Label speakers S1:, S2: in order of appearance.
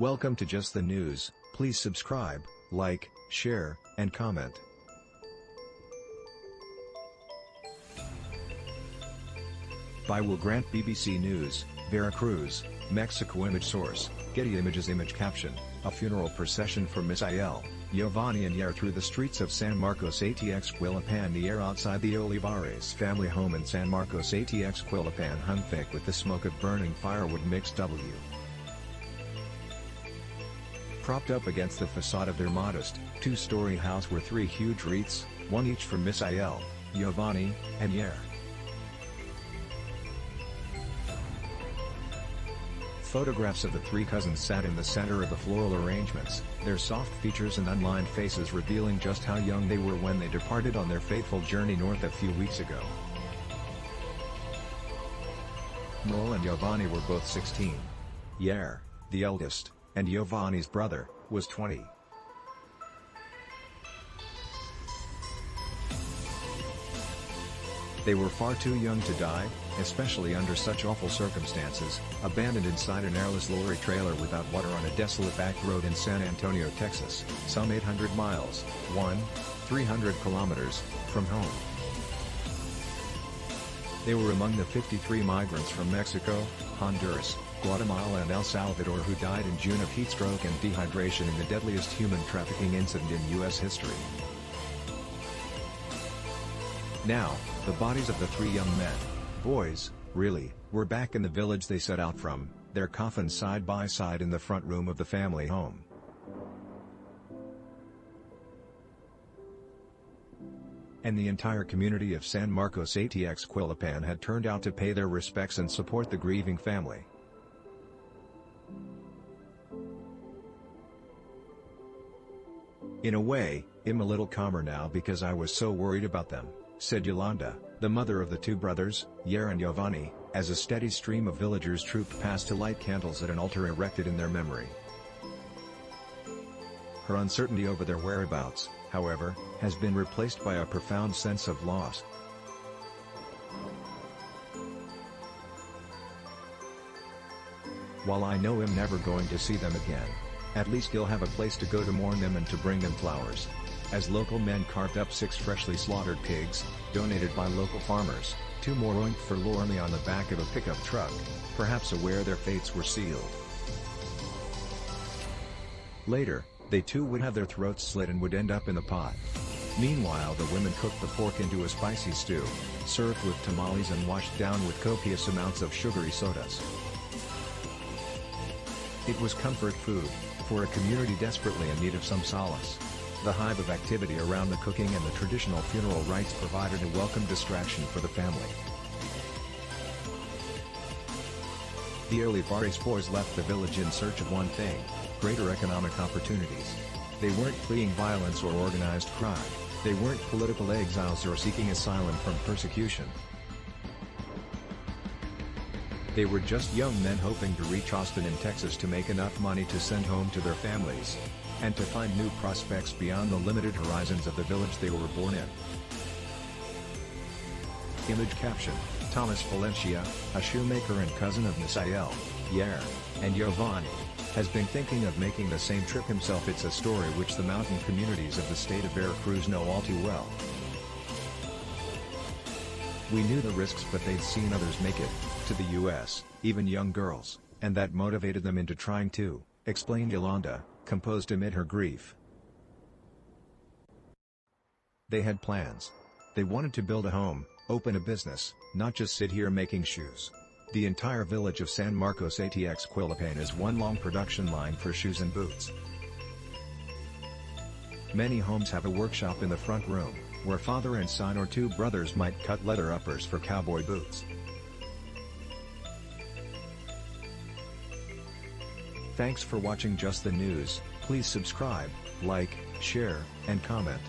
S1: Welcome to Just the News. Please subscribe, like, share, and comment. By Will Grant, BBC News, Veracruz, Mexico. Image source, Getty Images. Image caption: a funeral procession for Misael, Giovanni and Yair through the streets of San Marcos ATX Quilipan. The air outside the Olivares family home in San Marcos ATX Quilipan hung thick with the smoke of burning firewood. Mixed W. Propped up against the facade of their modest, two-story house were three huge wreaths, one each for Misael, Giovanni, and Yair. Photographs of the three cousins sat in the center of the floral arrangements, their soft features and unlined faces revealing just how young they were when they departed on their fateful journey north a few weeks ago. Noel and Giovanni were both 16. Yair, the eldest, and Giovanni's brother, was 20. They were far too young to die, especially under such awful circumstances, abandoned inside an airless lorry trailer without water on a desolate back road in San Antonio, Texas, some 800 miles, 300 kilometers, from home. They were among the 53 migrants from Mexico, Honduras, Guatemala and El Salvador who died in June of heat stroke and dehydration in the deadliest human trafficking incident in U.S. history. Now, the bodies of the three young men, boys, really, were back in the village they set out from, their coffins side by side in the front room of the family home. And the entire community of San Marcos ATX Quilipan had turned out to pay their respects and support the grieving family. "In a way, I'm a little calmer now because I was so worried about them," said Yolanda, the mother of the two brothers, Yair and Giovanni, as a steady stream of villagers trooped past to light candles at an altar erected in their memory. Her uncertainty over their whereabouts, however, has been replaced by a profound sense of loss. "While I know I'm never going to see them again, at least you'll have a place to go to mourn them and to bring them flowers." As local men carved up 6 freshly slaughtered pigs, donated by local farmers, 2 more oinked forlornly on the back of a pickup truck, perhaps aware their fates were sealed. Later, they too would have their throats slit and would end up in the pot. Meanwhile, the women cooked the pork into a spicy stew, served with tamales and washed down with copious amounts of sugary sodas. It was comfort food, for a community desperately in need of some solace. The hive of activity around the cooking and the traditional funeral rites provided a welcome distraction for the family. The Olivares boys left the village in search of one thing: greater economic opportunities. They weren't fleeing violence or organized crime, they weren't political exiles or seeking asylum from persecution. They were just young men hoping to reach Austin in Texas to make enough money to send home to their families, and to find new prospects beyond the limited horizons of the village they were born in. Image caption: Thomas Valencia, a shoemaker and cousin of Misael, Yair, and Giovanni, has been thinking of making the same trip himself. It's a story which the mountain communities of the state of Veracruz know all too well. "We knew the risks, but they'd seen others make it to the U.S., even young girls, and that motivated them into trying too," explained Yolanda, composed amid her grief. They had plans. They wanted to build a home, open a business, not just sit here making shoes. The entire village of San Marcos ATX Quilipan is one long production line for shoes and boots. Many homes have a workshop in the front room, where father and son or 2 brothers might cut leather uppers for cowboy boots. Thanks for watching Just the News. Please subscribe, like, share, and comment.